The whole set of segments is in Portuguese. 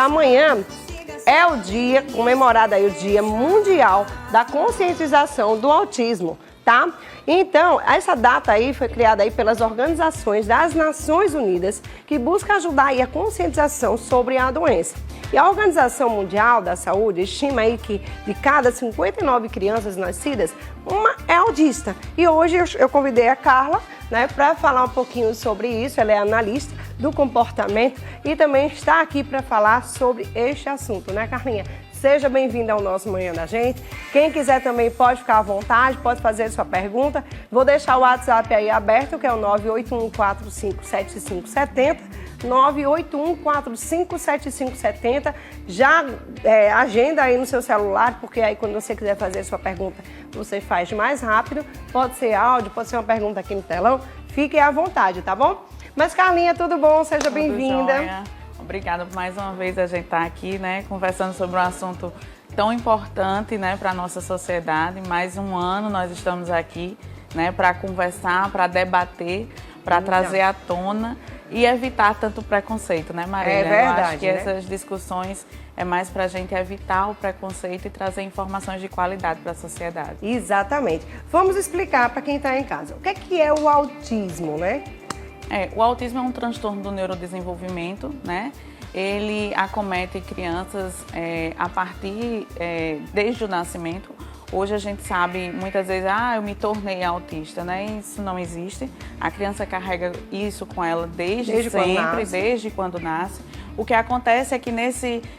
Amanhã é o dia, comemorado aí o Dia Mundial da Conscientização do Autismo, tá? Então, essa data aí foi criada aí pelas organizações das Nações Unidas, que busca ajudar aí a conscientização sobre a doença. E a Organização Mundial da Saúde estima aí que de cada 59 crianças nascidas, uma é autista. E hoje eu convidei a Carla, né, para falar um pouquinho sobre isso. Ela é analista do comportamento e também está aqui para falar sobre este assunto, né, Carlinha? Seja bem-vinda ao nosso Manhã da Gente. Quem quiser também pode ficar à vontade, pode fazer sua pergunta. Vou deixar o WhatsApp aí aberto, que é o 981457570. 981457570. Já agenda aí no seu celular, porque aí quando você quiser fazer sua pergunta, você faz mais rápido. Pode ser áudio, pode ser uma pergunta aqui no telão. Fique à vontade, tá bom? Mas Carlinha, tudo bom? Seja bem-vinda. Obrigada por mais uma vez a gente estar aqui, né, conversando sobre um assunto tão importante, né, para a nossa sociedade. Mais um ano nós estamos aqui, né, para conversar, para debater, para trazer à tona e evitar tanto preconceito, né, Marília? É verdade, eu acho que né? essas discussões é mais para a gente evitar o preconceito e trazer informações de qualidade para a sociedade. Exatamente. Vamos explicar para quem está em casa. O que é o autismo, né? O autismo é um transtorno do neurodesenvolvimento, né? Ele acomete crianças a partir desde o nascimento. Hoje a gente sabe, muitas vezes, eu me tornei autista, né? Isso não existe. A criança carrega isso com ela desde sempre, desde quando nasce. O que acontece é que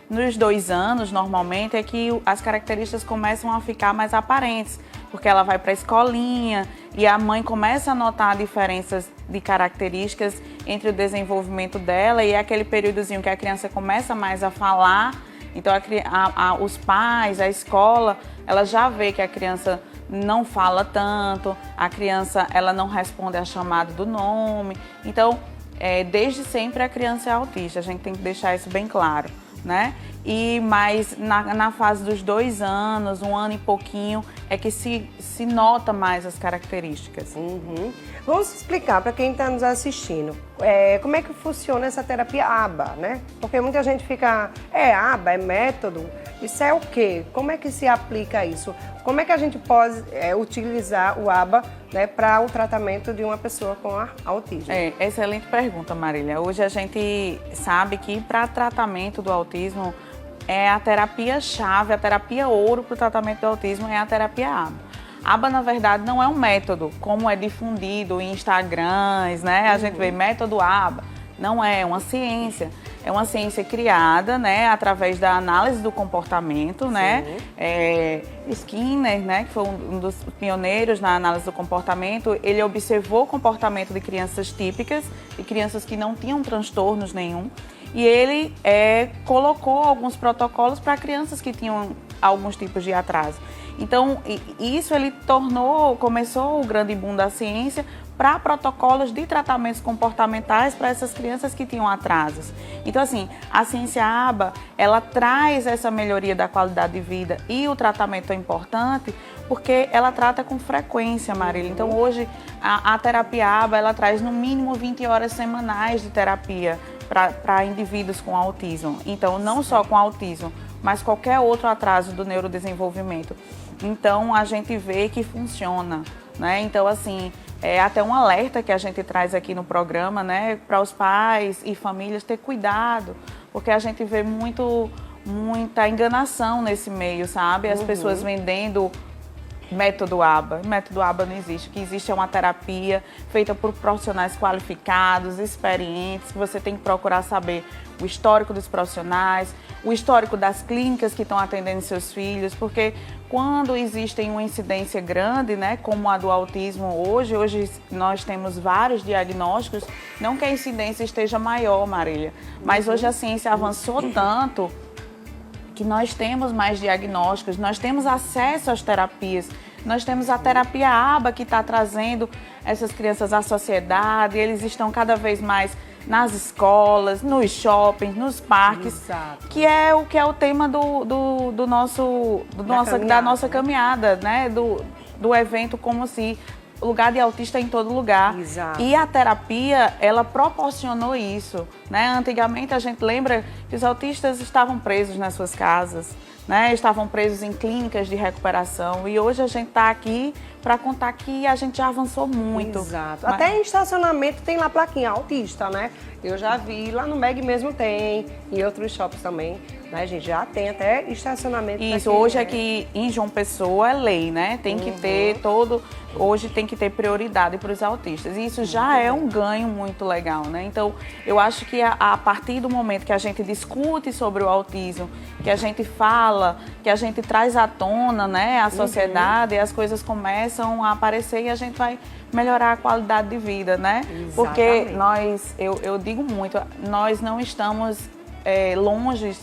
nos 2 anos, normalmente, é que as características começam a ficar mais aparentes, porque ela vai para a escolinha e a mãe começa a notar diferenças de características entre o desenvolvimento dela e aquele períodozinho que a criança começa mais a falar. Então, os pais, a escola, ela já vê que a criança não fala tanto, a criança ela não responde a chamada do nome. Então, desde sempre a criança é autista, a gente tem que deixar isso bem claro, né? Mas na fase dos 2 anos, 1 ano e pouquinho, é que se nota mais as características. Uhum. Vamos explicar para quem está nos assistindo como é que funciona essa terapia ABA, né? Porque muita gente fica, ABA, é método, isso é o quê? Como é que se aplica isso? Como é que a gente pode utilizar o ABA, né, para o tratamento de uma pessoa com autismo? Excelente pergunta, Marília. Hoje a gente sabe que para tratamento do autismo, a terapia-chave, a terapia ouro para o tratamento do autismo é a terapia ABA. ABA, na verdade, não é um método, como é difundido em Instagrams, né? A gente vê método ABA. Não é uma ciência. É uma ciência criada, né, através da análise do comportamento, né? Skinner, né, que foi um dos pioneiros na análise do comportamento, ele observou o comportamento de crianças típicas, de crianças que não tinham transtornos nenhum, e ele colocou alguns protocolos para crianças que tinham alguns tipos de atraso. Então, isso ele começou o grande boom da ciência para protocolos de tratamentos comportamentais para essas crianças que tinham atrasos. Então, assim, a ciência ABA, ela traz essa melhoria da qualidade de vida e o tratamento é importante porque ela trata com frequência, Marília. Então, hoje, a terapia ABA, ela traz no mínimo 20 horas semanais de terapia para indivíduos com autismo. Então, não só com autismo, mas qualquer outro atraso do neurodesenvolvimento. Então, a gente vê que funciona, né? Então, assim, é até um alerta que a gente traz aqui no programa, né? Para os pais e famílias ter cuidado, porque a gente vê muita enganação nesse meio, sabe? As pessoas vendendo método ABA. Método ABA não existe. O que existe é uma terapia feita por profissionais qualificados, experientes, que você tem que procurar saber o histórico dos profissionais, o histórico das clínicas que estão atendendo seus filhos, porque quando existem uma incidência grande, né, como a do autismo hoje nós temos vários diagnósticos, não que a incidência esteja maior, Marília, mas hoje a ciência avançou tanto que nós temos mais diagnósticos, nós temos acesso às terapias, nós temos a terapia ABA que está trazendo essas crianças à sociedade, eles estão cada vez mais nas escolas, nos shoppings, nos parques, Exato. que é o tema da nossa caminhada, né? Do evento, como se lugar de autista é em todo lugar. Exato. E a terapia, ela proporcionou isso, né? Antigamente a gente lembra que os autistas estavam presos nas suas casas, né? Estavam presos em clínicas de recuperação. E hoje a gente está aqui para contar que a gente já avançou muito. Exato. Até em estacionamento tem lá plaquinha autista, né? Eu já vi, lá no MEG mesmo tem, em outros shops também, né, gente? Já tem até estacionamento. Isso, hoje aqui em João Pessoa é lei, né? Tem que ter hoje tem que ter prioridade para os autistas. E isso já é um ganho muito legal, né? Então, eu acho que a partir do momento que a gente discute sobre o autismo, que a gente fala, que a gente traz à tona, né, a sociedade, as coisas começam a aparecer e a gente vai melhorar a qualidade de vida, né? Exatamente. Porque eu digo muito, nós não estamos longe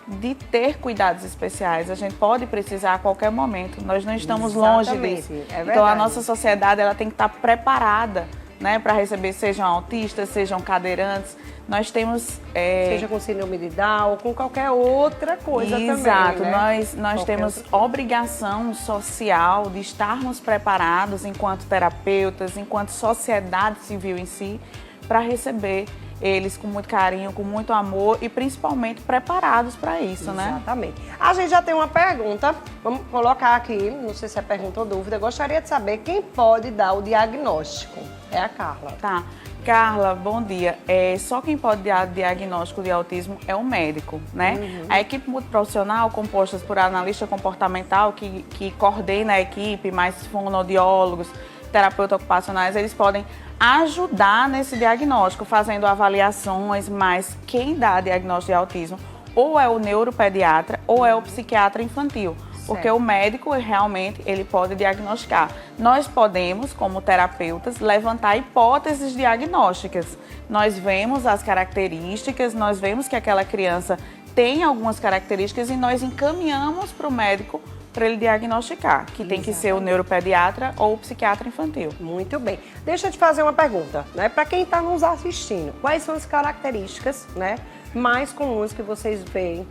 de ter cuidados especiais. A gente pode precisar a qualquer momento. Nós não estamos longe disso. Então a nossa sociedade ela tem que estar preparada, né, para receber, sejam autistas, sejam cadeirantes. Nós temos seja com síndrome de Down ou com qualquer outra coisa também. Exato, né? nós temos obrigação social de estarmos preparados enquanto terapeutas, enquanto sociedade civil em si, para receber eles com muito carinho, com muito amor e principalmente preparados para isso, né? Exatamente. A gente já tem uma pergunta, vamos colocar aqui, não sei se é pergunta ou dúvida. Eu gostaria de saber quem pode dar o diagnóstico. É a Carla. Tá. Carla, bom dia. Só quem pode dar diagnóstico de autismo é o médico, né? A equipe multiprofissional, composta por analista comportamental, que coordena a equipe, mais fonoaudiólogos, terapeutas ocupacionais, eles podem ajudar nesse diagnóstico, fazendo avaliações, mas quem dá diagnóstico de autismo ou é o neuropediatra ou é o psiquiatra infantil. Porque o médico realmente ele pode diagnosticar. Nós podemos, como terapeutas, levantar hipóteses diagnósticas. Nós vemos as características, nós vemos que aquela criança tem algumas características e nós encaminhamos para o médico para ele diagnosticar, que tem que ser o neuropediatra ou o psiquiatra infantil. Muito bem. Deixa eu te fazer uma pergunta, né? Para quem está nos assistindo, quais são as características, né, mais comuns que vocês veem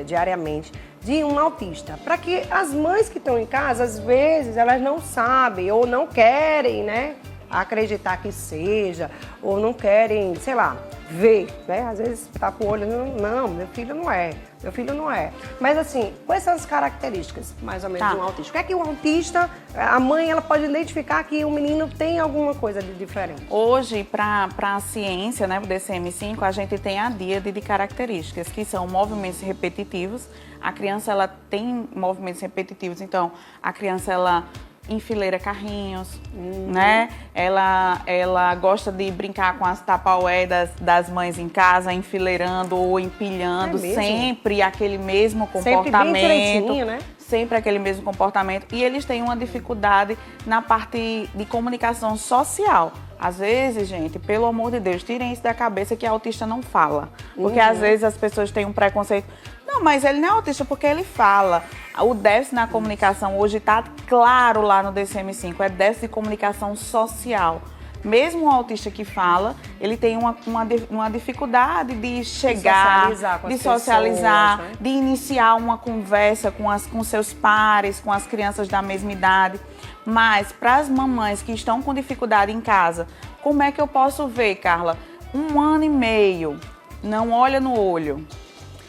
diariamente de um autista? Para que as mães que estão em casa, às vezes, elas não sabem ou não querem, né, acreditar que seja, ou não querem, sei lá, ver, né? Às vezes tá com o olho, não, meu filho não é. Mas assim, quais são as características, mais ou menos, de um autista? O que é que o autista, a mãe, ela pode identificar que o menino tem alguma coisa de diferente? Hoje, para a ciência, né, o DSM-5, a gente tem a díade de características, que são movimentos repetitivos. A criança, ela tem movimentos repetitivos, então a criança, ela enfileira carrinhos, né? Ela gosta de brincar com as tapaué das mães em casa, enfileirando ou empilhando, sempre aquele mesmo comportamento. Sempre bem direitinho, né? Sempre aquele mesmo comportamento. E eles têm uma dificuldade na parte de comunicação social. Às vezes, gente, pelo amor de Deus, tirem isso da cabeça que autista não fala. Porque às vezes as pessoas têm um preconceito. Não, mas ele não é autista porque ele fala. O déficit na comunicação hoje está claro lá no DSM-5, é déficit de comunicação social. Mesmo um autista que fala, ele tem uma dificuldade de chegar, de socializar, pessoas, né? De iniciar uma conversa com seus pares, com as crianças da mesma idade. Mas para as mamães que estão com dificuldade em casa, como é que eu posso ver, Carla? 1 ano e meio, não olha no olho,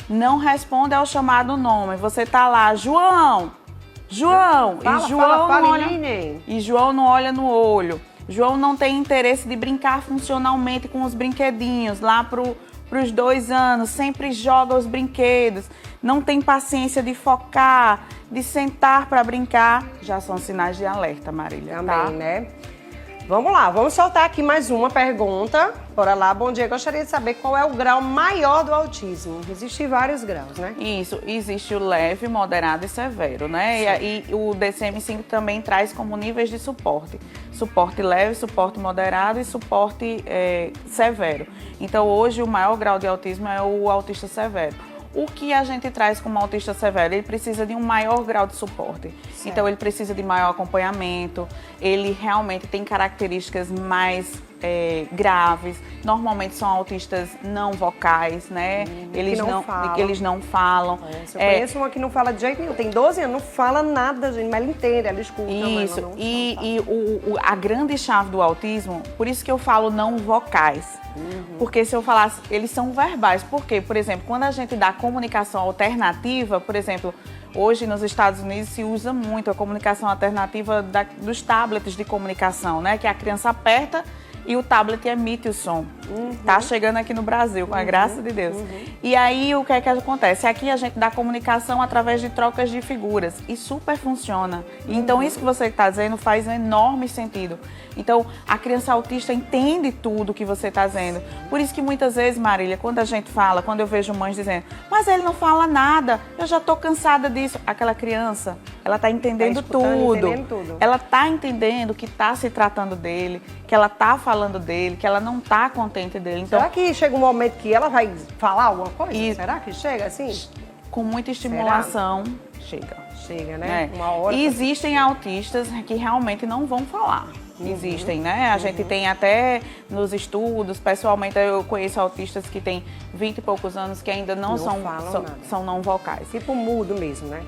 não responde ao chamado nome. Você tá lá, João, e João não olha, e João não olha no olho. João não tem interesse de brincar funcionalmente com os brinquedinhos lá para os 2 anos, sempre joga os brinquedos, não tem paciência de focar, de sentar para brincar. Já são sinais de alerta, Marília. Também, tá? né? Vamos lá, vamos soltar aqui mais uma pergunta. Bora lá, bom dia. Gostaria de saber qual é o grau maior do autismo. Existem vários graus, né? Isso, existe o leve, moderado e severo, né? E o DSM-5 também traz como níveis de suporte. Suporte leve, suporte moderado e suporte severo. Então, hoje, o maior grau de autismo é o autista severo. O que a gente traz como autista severo? Ele precisa de um maior grau de suporte. Então, ele precisa de maior acompanhamento, ele realmente tem características mais graves, normalmente são autistas não vocais, né? Eles não falam. Eu conheço uma que não fala de jeito nenhum, tem 12 anos, não fala nada, gente, mas ela entende, ela escuta. Isso, mas a grande chave do autismo, por isso que eu falo não vocais. Porque se eu falasse, eles são verbais. Por quê? Por exemplo, quando a gente dá comunicação alternativa, por exemplo, hoje nos Estados Unidos se usa muito a comunicação alternativa dos tablets de comunicação, né? Que a criança aperta e o tablet emite o som. Tá chegando aqui no Brasil, com a graça de Deus. E aí, o que é que acontece? Aqui a gente dá comunicação através de trocas de figuras e super funciona. Então, isso que você está dizendo faz um enorme sentido. Então, a criança autista entende tudo que você está dizendo. Por isso que muitas vezes, Marília, quando a gente fala, quando eu vejo mães dizendo, mas ele não fala nada, eu já estou cansada disso. Aquela criança, ela está entendendo tudo. Ela está entendendo que está se tratando dele, que ela está falando dele, que ela não está contente dele. Então, será que chega um momento que ela vai falar alguma coisa? Será que chega assim? Com muita estimulação, chega, né? É. Uma hora. E existem autistas que realmente não vão falar. Existem, né? A gente tem até nos estudos, pessoalmente eu conheço autistas que têm 20 e poucos anos que ainda não são não vocais. Tipo mudo mesmo, né?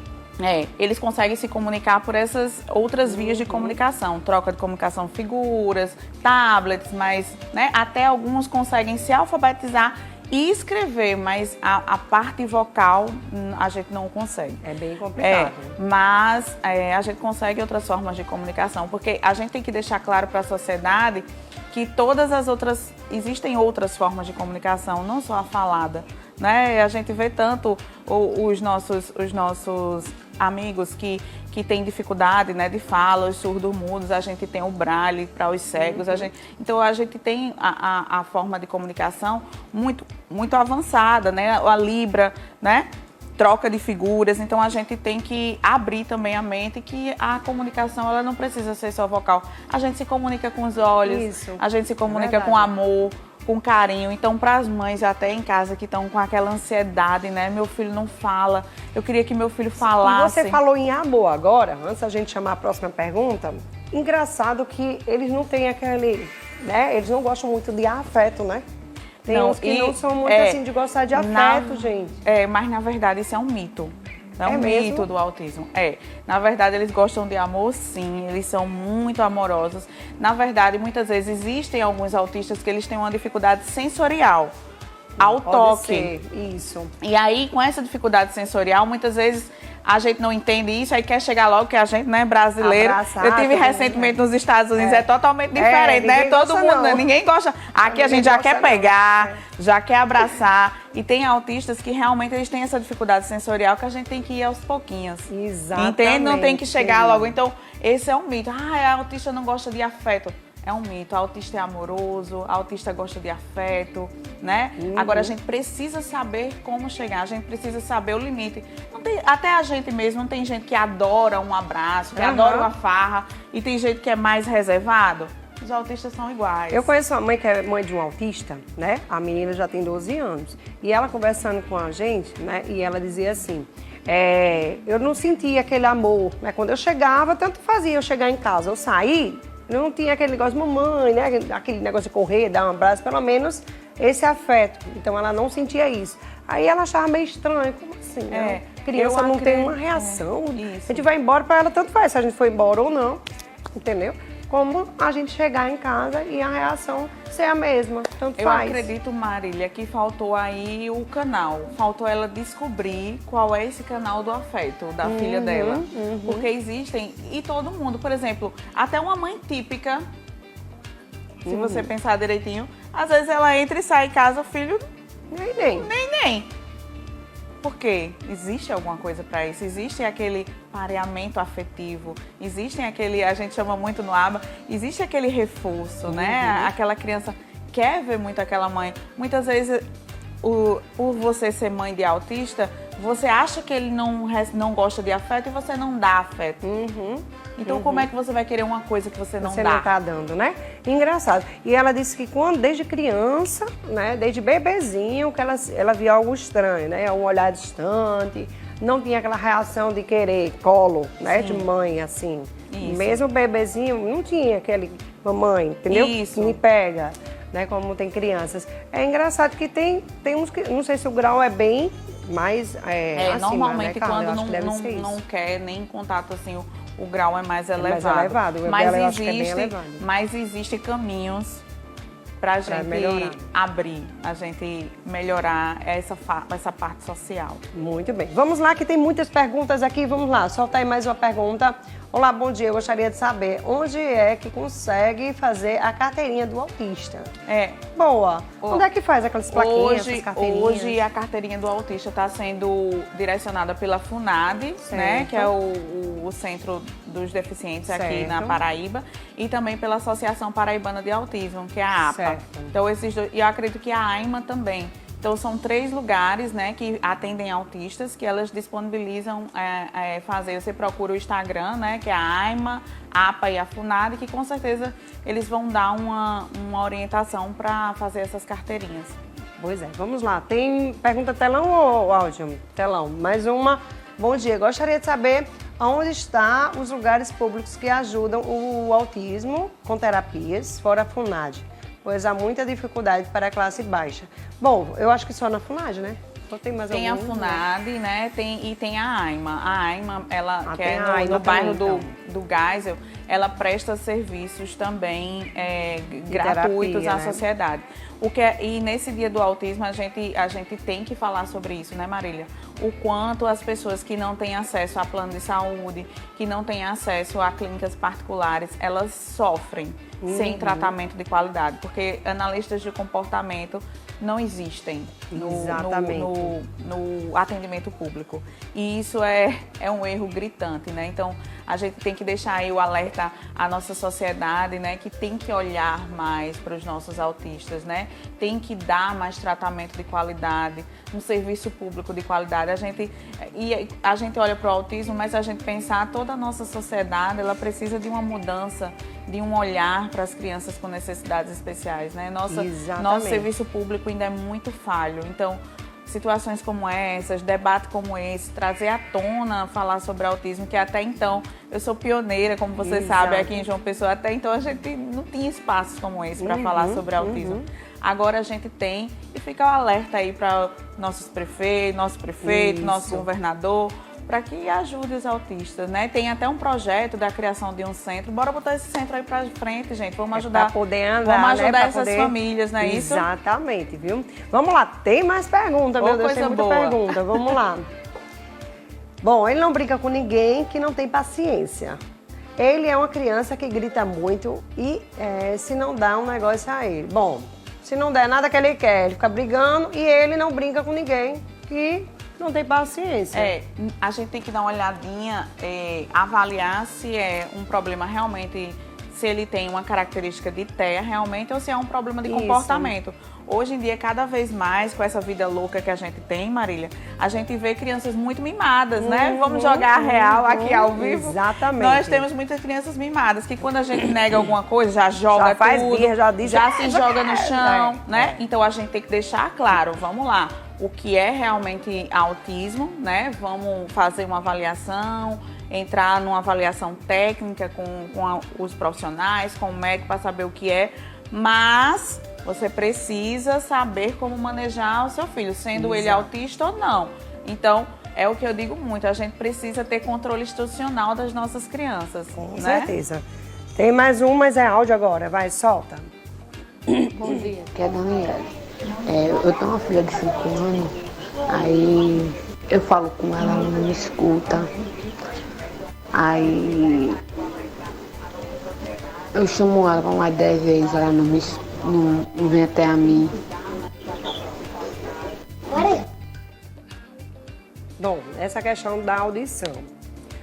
Eles conseguem se comunicar por essas outras vias de comunicação, troca de comunicação, figuras, tablets, mas, né, até alguns conseguem se alfabetizar e escrever, mas a parte vocal a gente não consegue. É bem complicado. Mas a gente consegue outras formas de comunicação, porque a gente tem que deixar claro para a sociedade que existem outras formas de comunicação, não só a falada, né? A gente vê tanto os nossos amigos que têm dificuldade, né, de fala, os surdos-mudos, a gente tem o braille para os cegos, então a gente tem a forma de comunicação muito, muito avançada, né? A Libra, né? Troca de figuras, então a gente tem que abrir também a mente que a comunicação ela não precisa ser só vocal. A gente se comunica com os olhos, a gente se comunica com amor, com carinho. Então, para as mães até em casa que estão com aquela ansiedade, né? Meu filho não fala, eu queria que meu filho falasse. E você falou em amor agora, antes da gente chamar a próxima pergunta. Engraçado que eles não têm aquele, né? Eles não gostam muito de afeto, né? Tem uns que não são muito assim de gostar de afeto, gente. Mas na verdade isso é um mito. É um mesmo? mito do autismo. Na verdade, eles gostam de amor, sim. Eles são muito amorosos. Na verdade, muitas vezes existem alguns autistas que eles têm uma dificuldade sensorial ao toque. Isso. E aí, com essa dificuldade sensorial, muitas vezes a gente não entende isso, aí quer chegar logo, que a gente, né, brasileiro. Abraçar, eu tive recentemente nos Estados Unidos, é totalmente diferente, né? Todo mundo, ninguém gosta. Aqui a gente já quer pegar, já quer abraçar. E tem autistas que realmente eles têm essa dificuldade sensorial que a gente tem que ir aos pouquinhos. Exatamente. Entende? Não tem que chegar logo. Então, esse é um mito. A autista não gosta de afeto. É um mito. A autista é amoroso, a autista gosta de afeto, né? Agora, a gente precisa saber como chegar, a gente precisa saber o limite. Até a gente mesmo, não tem gente que adora um abraço, que adora uma farra, e tem gente que é mais reservado. Os autistas são iguais. Eu conheço uma mãe que é mãe de um autista, né? A menina já tem 12 anos. E ela conversando com a gente, né? E ela dizia assim, eu não sentia aquele amor, né? Quando eu chegava, tanto fazia eu chegar em casa, eu saí, não tinha aquele negócio de mamãe, né? Aquele negócio de correr, dar um abraço, pelo menos esse afeto. Então ela não sentia isso. Aí ela achava meio estranho, como assim, né? Criança não tem uma reação. A gente vai embora, para ela tanto faz se a gente for embora ou não, entendeu? Como a gente chegar em casa e a reação ser a mesma, tanto faz. Eu acredito, Marília, que faltou aí o canal. Faltou ela descobrir qual é esse canal do afeto da filha dela. Porque existem, e todo mundo, por exemplo, até uma mãe típica, se você pensar direitinho, às vezes ela entra e sai de casa, o filho nem. Por quê? Existe alguma coisa para isso? Existe aquele pareamento afetivo, existem aquele, a gente chama muito no ABA, existe aquele reforço, né? Aquela criança quer ver muito aquela mãe. Muitas vezes, por você ser mãe de autista, você acha que ele não gosta de afeto e você não dá afeto. Então, como é que você vai querer uma coisa que você não dá? Você não tá dando, né? Engraçado. E ela disse que desde criança, né, desde bebezinho, que ela via algo estranho, né? Um olhar distante, não tinha aquela reação de querer colo, né? De mãe, assim. Isso. Mesmo bebezinho, não tinha mamãe, entendeu? Isso. Me pega, né? Como tem crianças. É engraçado que tem uns que, não sei se o grau é bem mais acima, normalmente né, Carla? quando Eu acho que deve ser não isso. quer nem contato assim, o grau é mais elevado. mais elevado, o mas dela eu acho que é bem elevado. Mas existem caminhos pra gente melhorar. abrir, a gente melhorar essa parte social. Muito bem. Vamos lá, que tem muitas perguntas aqui. Vamos lá, solta aí mais uma pergunta. Olá, bom dia. Eu gostaria de saber onde é que consegue fazer a carteirinha do autista. Boa. Onde é que faz aquelas plaquinhas, essas carteirinhas? Hoje a carteirinha do autista está sendo direcionada pela FUNAD, né, que é o Centro dos Deficientes aqui na Paraíba, e também pela Associação Paraibana de Autismo, que é a APA. Certo. Então, e eu acredito que a AIMA também. Então, são 3 lugares, né, que atendem autistas, que elas disponibilizam fazer. Você procura o Instagram, né, que é a AIMA, a APA e a FUNAD, que com certeza eles vão dar uma orientação para fazer essas carteirinhas. Pois é, vamos lá. Tem pergunta telão ou áudio? Telão. Mais uma. Bom dia. Gostaria de saber onde estão os lugares públicos que ajudam o autismo com terapias, fora a FUNAD, pois há muita dificuldade para a classe baixa. Bom, eu acho que só na FUNAD, né? Ou tem mais tem algum? A FUNAD, né? E tem a AIMA. A AIMA, ela que é no bairro do Geisel, ela presta serviços também gratuitos terapia, à né? sociedade. E nesse dia do autismo, a gente tem que falar sobre isso, né, Marília? O quanto as pessoas que não têm acesso a plano de saúde, que não têm acesso a clínicas particulares, elas sofrem sem tratamento de qualidade, porque analistas de comportamento não existem no atendimento público. E isso é um erro gritante, né? Então, a gente tem que deixar aí o alerta à nossa sociedade, né? Que tem que olhar mais para os nossos autistas, né? Tem que dar mais tratamento de qualidade, um serviço público de qualidade. A gente olha para o autismo, mas a gente pensar toda a nossa sociedade, ela precisa de uma mudança, de um olhar para as crianças com necessidades especiais, né? Nosso serviço público ainda é muito falho. Então, situações como essas, debate como esse, trazer à tona, falar sobre autismo, que até então, eu sou pioneira, como você sabe, aqui em João Pessoa, até então a gente não tinha espaços como esse para falar sobre autismo. Agora a gente tem, e fica o alerta aí para nossos prefeitos, nosso governador, para que ajude os autistas, né? Tem até um projeto da criação de um centro. Bora botar esse centro aí para frente, gente. Vamos ajudar, poder andar, vamos ajudar né? essas famílias, não é isso? Exatamente, viu? Vamos lá, tem mais perguntas, meu Deus, tem muita pergunta. Vamos lá. Bom, ele não brinca com ninguém que não tem paciência. Ele é uma criança que grita muito e se não dá um negócio a ele. Bom, se não der nada que ele quer, ele fica brigando e ele não brinca com ninguém que não tem paciência. A gente tem que dar uma olhadinha, avaliar se é um problema realmente, se ele tem uma característica de TEA realmente ou se é um problema de comportamento. Hoje em dia, cada vez mais, com essa vida louca que a gente tem, Marília, a gente vê crianças muito mimadas, né? Vamos jogar a real aqui ao vivo. Exatamente. Nós temos muitas crianças mimadas, que quando a gente nega alguma coisa, já joga faz tudo, birra, já se joga no chão, né? Então, a gente tem que deixar claro, vamos lá, o que é realmente autismo, né? Vamos fazer uma avaliação, entrar numa avaliação técnica com os profissionais, com o médico para saber o que é, mas você precisa saber como manejar o seu filho, sendo ele autista ou não. Então, é o que eu digo muito, a gente precisa ter controle institucional das nossas crianças. Com né? certeza. Tem mais um, mas é áudio agora. Vai, solta. Bom dia, aqui é a Daniela. Eu tenho uma filha de 5 anos, aí eu falo com ela, ela não me escuta. Aí eu chamo ela umas 10 vezes, ela não vem até a mim. Bom, essa questão da audição.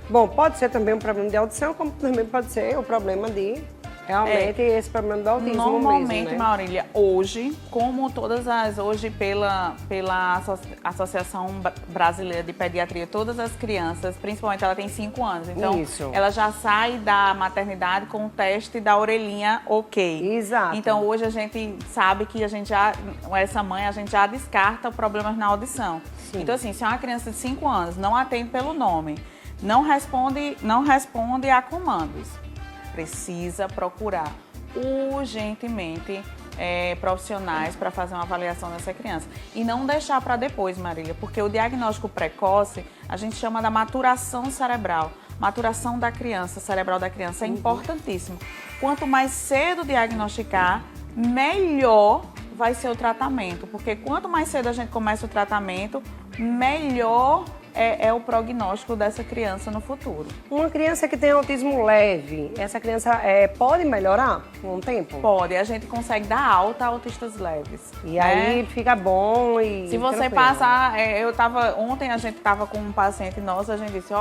Bom, pode ser também um problema de audição, como também pode ser o problema de realmente esse problema do autismo Normalmente, mesmo, né? Maurília, hoje, como todas hoje pela Associação Brasileira de Pediatria, todas as crianças, principalmente ela tem 5 anos, então ela já sai da maternidade com o teste da orelhinha ok. Exato. Então hoje a gente sabe que a gente já descarta problemas na audição. Sim. Então assim, se é uma criança de 5 anos, não atende pelo nome, não responde a comandos, precisa procurar urgentemente profissionais para fazer uma avaliação dessa criança. E não deixar para depois, Marília, porque o diagnóstico precoce, a gente chama da maturação cerebral. Maturação da criança, cerebral da criança é importantíssimo. Quanto mais cedo diagnosticar, melhor vai ser o tratamento, porque quanto mais cedo a gente começa o tratamento, melhor é o prognóstico dessa criança no futuro. Uma criança que tem autismo leve, essa criança pode melhorar com o tempo? Pode, a gente consegue dar alta a autistas leves. E aí fica bom e se você tranquilo. passar, ontem a gente estava com um paciente nosso, a gente disse,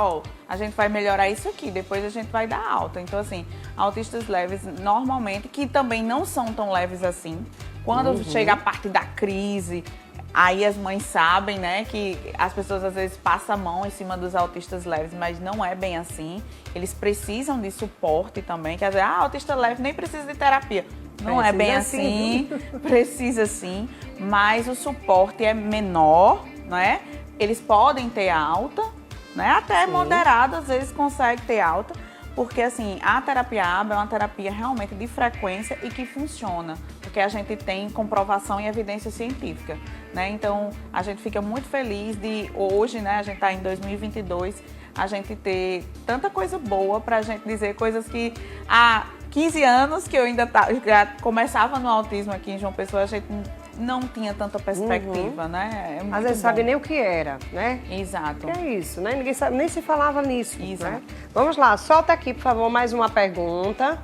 a gente vai melhorar isso aqui, depois a gente vai dar alta. Então assim, autistas leves normalmente, que também não são tão leves assim, quando chega a parte da crise, aí as mães sabem, né, que as pessoas às vezes passam a mão em cima dos autistas leves, mas não é bem assim. Eles precisam de suporte também, quer dizer, autista leve nem precisa de terapia. Não é bem assim, precisa sim, mas o suporte é menor, né? Eles podem ter alta, né? Até moderado, às vezes consegue ter alta, porque assim, a terapia ABA é uma terapia realmente de frequência e que funciona, porque a gente tem comprovação e evidência científica, né? Então, a gente fica muito feliz de hoje, né, a gente está em 2022, a gente ter tanta coisa boa para a gente dizer coisas que há 15 anos que eu já começava no autismo aqui em João Pessoa, a gente não tinha tanta perspectiva, né? É muito às vezes bom. sabe nem o que era, né? Exato. Que é isso, né? Ninguém sabe, nem se falava nisso, Exato. né? Vamos lá, solta aqui, por favor, mais uma pergunta.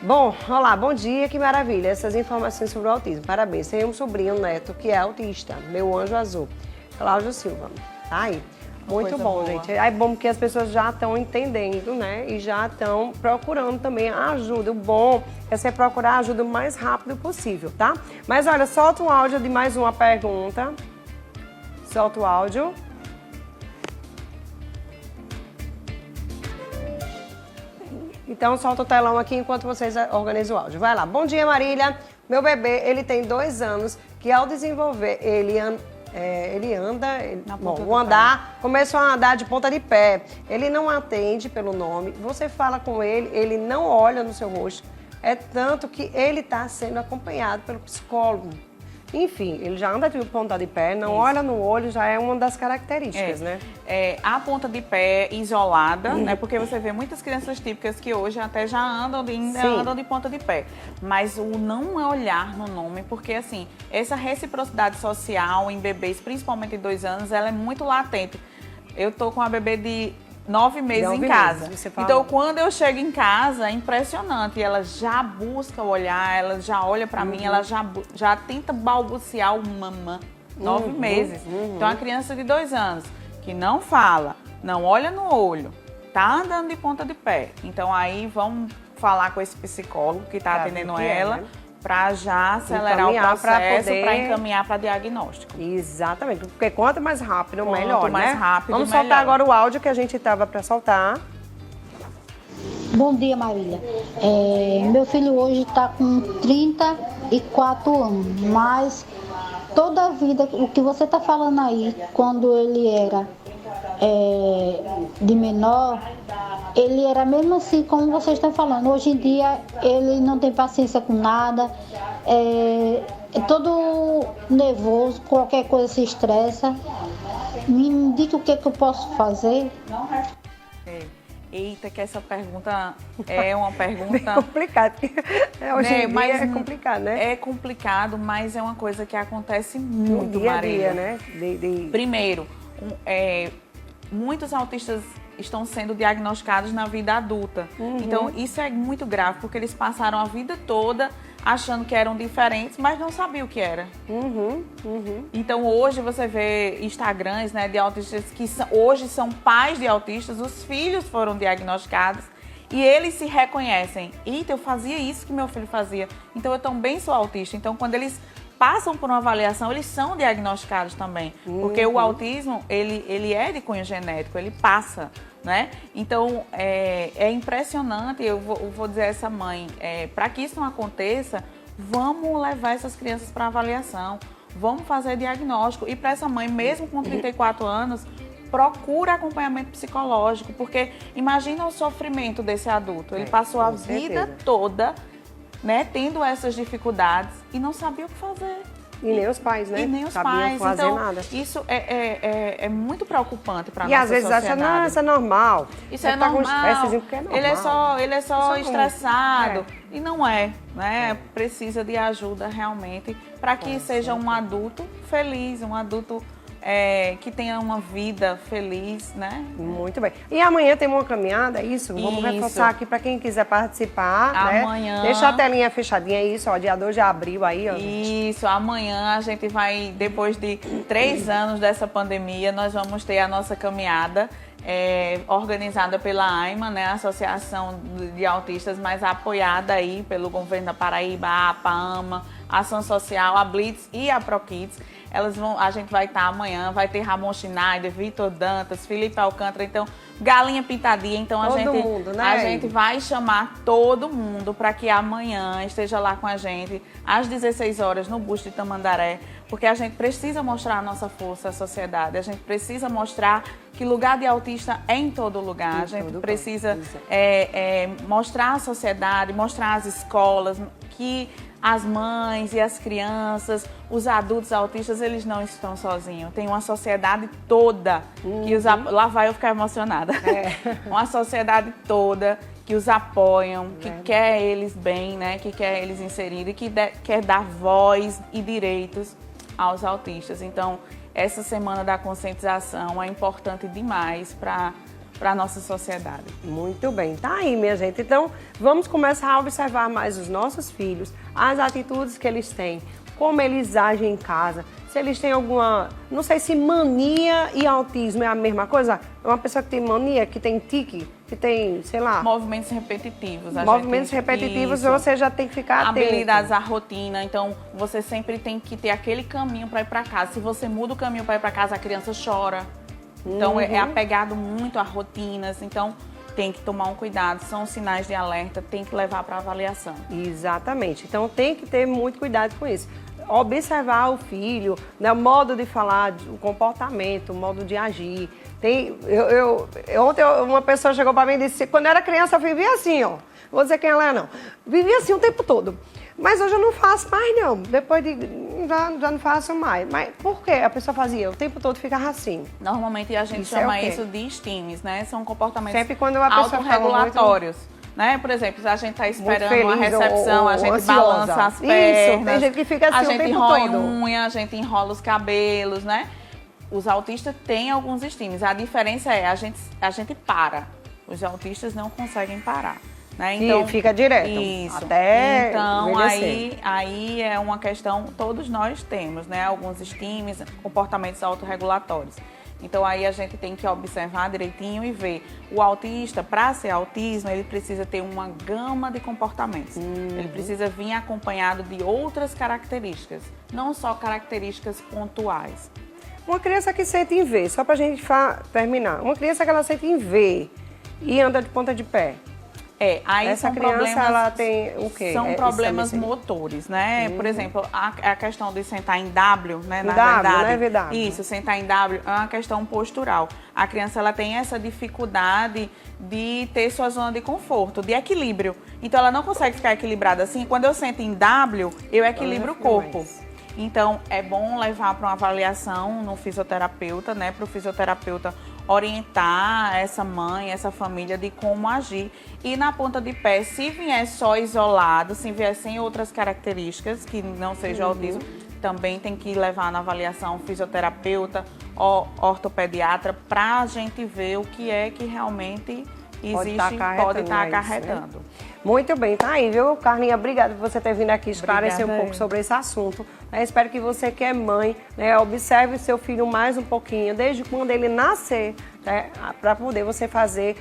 Bom, olá, bom dia, que maravilha, essas informações sobre o autismo. Parabéns, tenho um sobrinho, neto, que é autista, meu anjo azul, Cláudio Silva. Tá aí. Muito Coisa bom, boa. gente. É bom porque as pessoas já estão entendendo, né? E já estão procurando também a ajuda. O bom é você procurar a ajuda o mais rápido possível, tá? Mas olha, solta o áudio de mais uma pergunta. Solta o áudio. Então, solta o telão aqui enquanto vocês organizam o áudio. Vai lá. Bom dia, Marília. Meu bebê, ele tem 2 anos, que ao desenvolver, o andar, começou a andar de ponta de pé. Ele não atende pelo nome, você fala com ele, ele não olha no seu rosto. É tanto que ele está sendo acompanhado pelo psicólogo. Enfim, ele já anda de ponta de pé, não olha no olho, já é uma das características, né? A ponta de pé isolada, né? Porque você vê muitas crianças típicas que hoje até já andam de ponta de pé. Mas o não olhar no nome, porque assim, essa reciprocidade social em bebês, principalmente de 2 anos, ela é muito latente. Eu tô com uma bebê de 9 meses em casa. Então, quando eu chego em casa, é impressionante. Ela já busca o olhar, ela já olha pra mim, ela já tenta balbuciar o mamã. 9 meses. Então, a criança de 2 anos, que não fala, não olha no olho, tá andando de ponta de pé. Então, aí vamos falar com esse psicólogo que tá atendendo ela, né? Para já acelerar o processo, para encaminhar para diagnóstico. Exatamente, porque quanto mais rápido, melhor, Quanto mais né? rápido, Vamos melhor. soltar agora o áudio que a gente estava para soltar. Bom dia, Marília. Meu filho hoje está com 34 anos, mas toda a vida, o que você está falando aí, quando ele era de menor, ele era mesmo assim como vocês estão falando. Hoje em dia ele não tem paciência com nada, é todo nervoso, qualquer coisa se estressa. Me indica o que eu posso fazer. Eita, que essa pergunta é uma pergunta... É complicado, porque hoje em dia é complicado, né? É complicado, mas é uma coisa que acontece muito, dia a Marília. dia, né? Primeiro, muitos autistas estão sendo diagnosticados na vida adulta. Então, isso é muito grave, porque eles passaram a vida toda achando que eram diferentes, mas não sabiam o que era. Então, hoje você vê Instagrams, né, de autistas que hoje são pais de autistas, os filhos foram diagnosticados e eles se reconhecem. Eita, eu fazia isso que meu filho fazia, então eu também sou autista. Então, quando eles passam por uma avaliação, eles são diagnosticados também. Porque o autismo, ele é de cunho genético, ele passa, né? Então, é impressionante, eu vou dizer a essa mãe, para que isso não aconteça, vamos levar essas crianças para avaliação, vamos fazer diagnóstico. E para essa mãe, mesmo com 34 anos, procura acompanhamento psicológico, porque imagina o sofrimento desse adulto. Ele passou a vida toda né, tendo essas dificuldades e não sabia o que fazer. E nem os pais, né? E nem os Sabiam pais. fazer Então, nada. isso é muito preocupante para a E nossa às vezes sociedade. acha, não, isso é normal. Isso é tá com normal. estressezinho porque é normal. Ele é só Isso é estressado. é. E não é, né? Precisa de ajuda realmente para que seja um adulto feliz, um adulto que tenha uma vida feliz, né? Muito bem. E amanhã tem uma caminhada, é isso? Vamos Isso. reforçar aqui para quem quiser participar, Amanhã. né? Deixa a telinha fechadinha, é isso, ó, dia 2 de abril aí, ó. Isso, amanhã a gente vai, depois de 3 anos dessa pandemia, nós vamos ter a nossa caminhada organizada pela AIMA, né, a Associação de Autistas, mas apoiada aí pelo governo da Paraíba, a APA-AMA, a Ação Social, a Blitz e a ProKids. A gente vai estar amanhã, vai ter Ramon Schneider, Vitor Dantas, Felipe Alcântara, então, Galinha Pintadinha, então Todo mundo, né? a gente vai chamar todo mundo para que amanhã esteja lá com a gente, às 16 horas, no Busto de Tamandaré, porque a gente precisa mostrar a nossa força à sociedade, a gente precisa mostrar que lugar de autista é em todo lugar, a gente precisa mostrar à sociedade, mostrar às escolas que as mães e as crianças, os adultos autistas, eles não estão sozinhos. Tem uma sociedade toda que os lá vai eu ficar emocionada. Uma sociedade toda que os apoiam, que quer eles bem, né? Que quer eles inseridos e que quer dar voz e direitos aos autistas. Então, essa semana da conscientização é importante demais para a nossa sociedade. Muito bem, tá aí, minha gente. Então, vamos começar a observar mais os nossos filhos, as atitudes que eles têm, como eles agem em casa, se eles têm alguma... Não sei se mania e autismo é a mesma coisa. Uma pessoa que tem mania, que tem tique, que tem, sei lá... Movimentos repetitivos. Movimentos repetitivos, isso. você já tem que ficar atento. Habilidades à rotina. Então, você sempre tem que ter aquele caminho para ir para casa. Se você muda o caminho para ir para casa, a criança chora. Então, é apegado muito a rotinas. Então, tem que tomar um cuidado. São sinais de alerta, tem que levar para avaliação. Exatamente. Então, tem que ter muito cuidado com isso. Observar o filho, né, o modo de falar, o comportamento, o modo de agir. Ontem uma pessoa chegou para mim e disse, quando eu era criança eu vivia assim, ó. Vou dizer quem ela é, não. Vivia assim o tempo todo. Mas hoje eu não faço mais, não. Depois já não faço mais. Mas por quê? A pessoa fazia o tempo todo, ficava assim. Normalmente a gente chama isso de STIMs, né? São comportamentos sempre quando a pessoa autorregulatórios. Né? Por exemplo, se a gente está esperando feliz, uma recepção, a gente ansiosa. balança as pernas. Isso, tem gente que fica assim a o gente tempo enrola todo. unha, a gente enrola os cabelos, né? Os autistas têm alguns estímulos. A diferença é a gente para. Os autistas não conseguem parar. Né? Então, e fica direto. Isso. Até então, envelhecer. aí é uma questão, todos nós temos, né? Alguns estímulos, comportamentos autorregulatórios. Então, aí a gente tem que observar direitinho e ver. O autista, para ser autismo, ele precisa ter uma gama de comportamentos. Ele precisa vir acompanhado de outras características, não só características pontuais. Uma criança que sente em V, só para a gente terminar. Uma criança que ela sente em V e anda de ponta de pé. Aí essa são criança, problemas, ela tem o quê? São problemas motores, né? Por exemplo, a questão de sentar em W, né? Na verdade, né? VW. Isso, sentar em W é uma questão postural. A criança, ela tem essa dificuldade de ter sua zona de conforto, de equilíbrio. Então, ela não consegue ficar equilibrada assim. Quando eu sento em W, eu equilibro o corpo. Então, é bom levar para uma avaliação no fisioterapeuta, né? Para o fisioterapeuta orientar essa mãe, essa família de como agir. E na ponta de pé, se vier só isolado, se vier sem outras características, que não seja autismo, também tem que levar na avaliação o fisioterapeuta ou ortopediatra para a gente ver o que é que realmente existe, pode estar acarretando. Né? Muito bem, tá aí, viu, Carlinha? Obrigada por você ter vindo aqui esclarecer um pouco sobre esse assunto. Espero que você que é mãe, né, observe o seu filho mais um pouquinho, desde quando ele nascer, né, para poder você fazer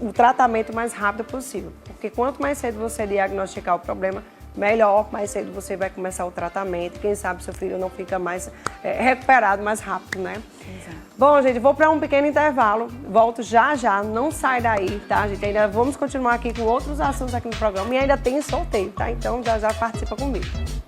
o tratamento mais rápido possível. Porque quanto mais cedo você diagnosticar o problema, melhor, mais cedo você vai começar o tratamento. Quem sabe seu filho não fica mais recuperado mais rápido, né? Exato. Bom, gente, vou para um pequeno intervalo. Volto já, não sai daí, tá, gente? Ainda vamos continuar aqui com outros assuntos aqui no programa e ainda tem sorteio, tá? Então já participa comigo.